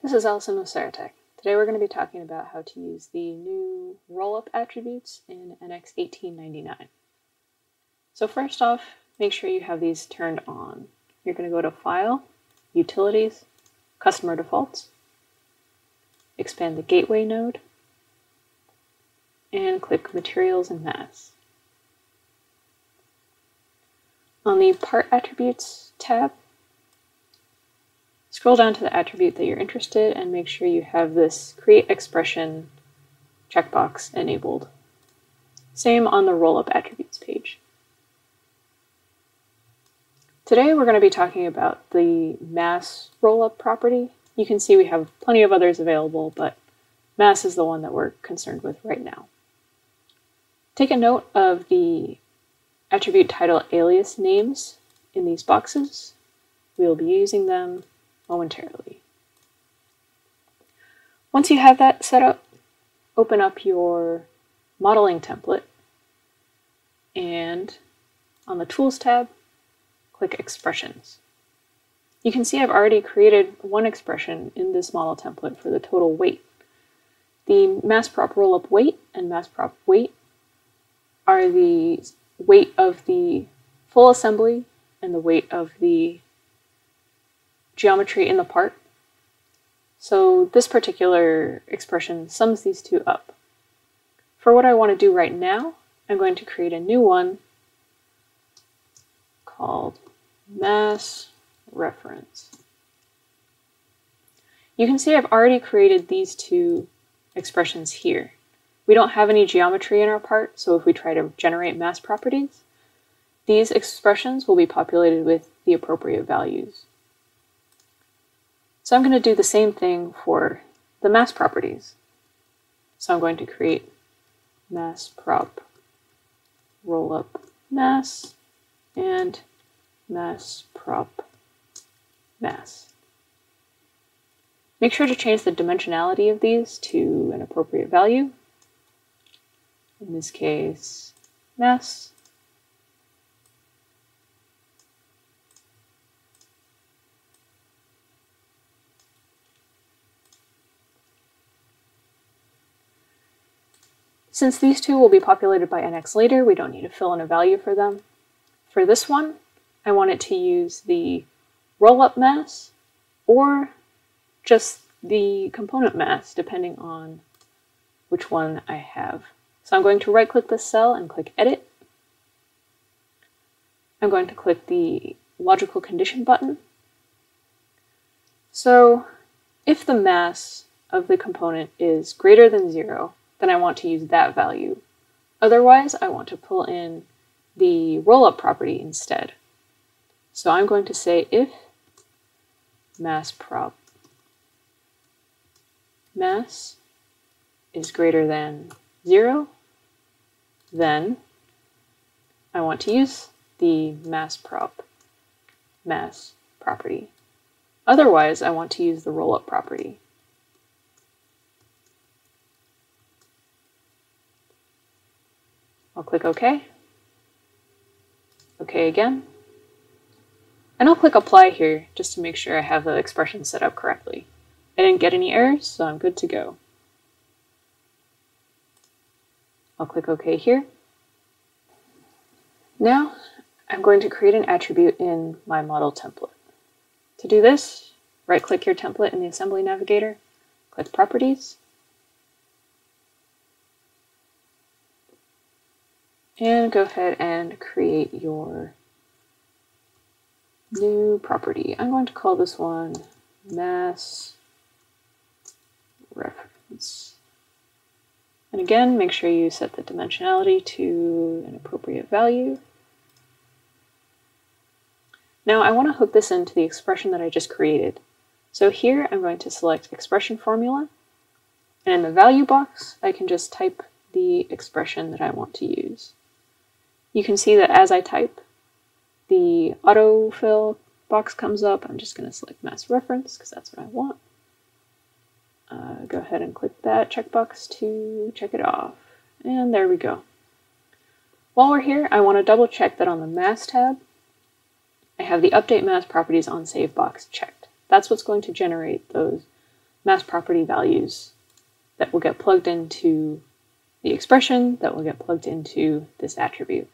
This is Allison with Saratech. Today we're going to be talking about how to use the new Rollup attributes in NX1899. So first off, make sure you have these turned on. You're going to go to File, Utilities, Customer Defaults, expand the Gateway node, and click Materials and Mass. On the Part Attributes tab, scroll down to the attribute that you're interested in and make sure you have this Create Expression checkbox enabled. Same on the Rollup attributes page. Today we're going to be talking about the mass rollup property. You can see we have plenty of others available, but mass is the one that we're concerned with right now. Take a note of the attribute title alias names in these boxes. We'll be using them momentarily. Once you have that set up, open up your modeling template and on the Tools tab, click Expressions. You can see I've already created one expression in this model template for the total weight. The mass prop rollup weight and mass prop weight are the weight of the full assembly and the weight of the geometry in the part. So this particular expression sums these two up. For what I want to do right now, I'm going to create a new one called mass reference. You can see I've already created these two expressions here. We don't have any geometry in our part, so if we try to generate mass properties, these expressions will be populated with the appropriate values. So I'm going to do the same thing for the mass properties. So I'm going to create mass prop rollup mass and mass prop mass. Make sure to change the dimensionality of these to an appropriate value. In this case, mass. Since these two will be populated by NX later, we don't need to fill in a value for them. For this one, I want it to use the rollup mass or just the component mass, depending on which one I have. So I'm going to right-click this cell and click Edit. I'm going to click the Logical Condition button. So if the mass of the component is greater than 0, then I want to use that value. Otherwise, I want to pull in the rollup property instead. So I'm going to say if mass prop mass is greater than 0, then I want to use the mass prop mass property. Otherwise, I want to use the rollup property. I'll click OK. OK again. And I'll click Apply here just to make sure I have the expression set up correctly. I didn't get any errors, so I'm good to go. I'll click OK here. Now, I'm going to create an attribute in my model template. To do this, right-click your template in the Assembly Navigator, click Properties, and go ahead and create your new property. I'm going to call this one mass reference. And again, make sure you set the dimensionality to an appropriate value. Now I want to hook this into the expression that I just created. So here I'm going to select Expression Formula, and in the value box I can just type the expression that I want to use. You can see that as I type, the autofill box comes up. I'm just going to select mass reference because that's what I want. Go ahead and click that checkbox to check it off. And there we go. While we're here, I want to double check that on the Mass tab, I have the Update Mass Properties on Save box checked. That's what's going to generate those mass property values that will get plugged into the expression that will get plugged into this attribute.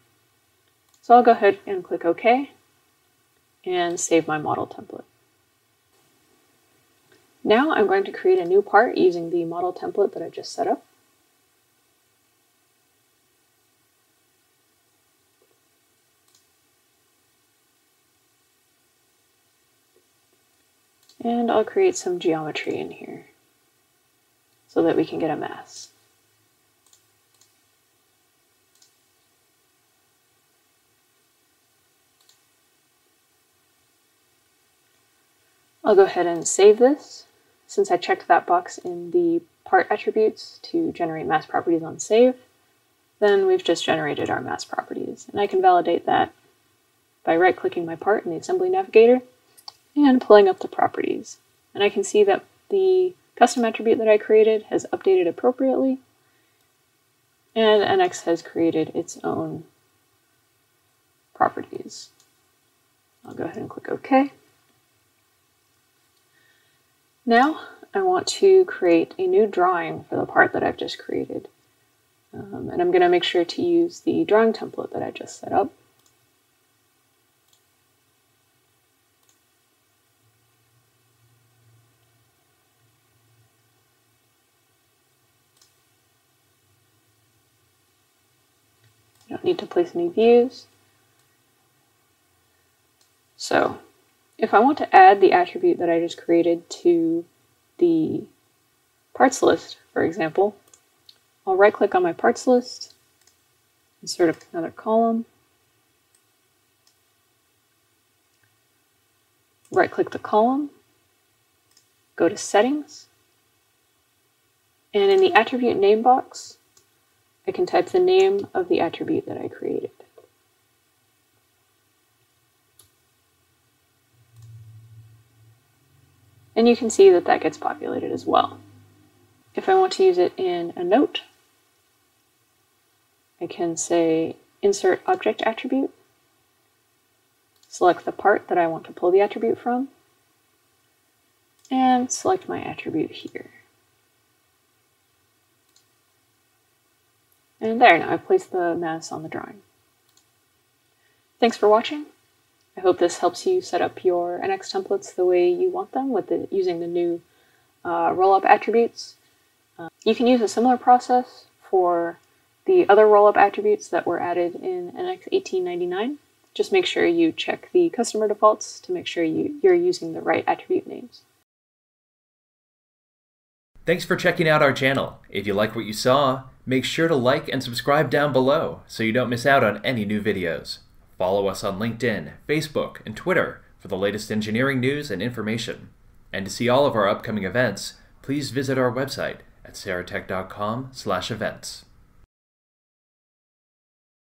So I'll go ahead and click OK and save my model template. Now I'm going to create a new part using the model template that I just set up. And I'll create some geometry in here so that we can get a mass. I'll go ahead and save this. Since I checked that box in the part attributes to generate mass properties on save, then we've just generated our mass properties. And I can validate that by right-clicking my part in the assembly navigator and pulling up the properties. And I can see that the custom attribute that I created has updated appropriately, and NX has created its own properties. I'll go ahead and click OK. Now I want to create a new drawing for the part that I've just created. And I'm going to make sure to use the drawing template that I just set up. You don't need to place any views. So if I want to add the attribute that I just created to the parts list, for example, I'll right-click on my parts list, insert another column, right-click the column, go to Settings, and in the attribute name box, I can type the name of the attribute that I created. And you can see that that gets populated as well. If I want to use it in a note, I can say Insert Object Attribute, select the part that I want to pull the attribute from, and select my attribute here. And there, now I've placed the mass on the drawing. Thanks for watching. I hope this helps you set up your NX templates the way you want them using the new Rollup attributes. You can use a similar process for the other Rollup attributes that were added in NX1899. Just make sure you check the customer defaults to make sure you're using the right attribute names. Thanks for checking out our channel. If you like what you saw, make sure to like and subscribe down below so you don't miss out on any new videos. Follow us on LinkedIn, Facebook, and Twitter for the latest engineering news and information. And to see all of our upcoming events, please visit our website at saratech.com/events.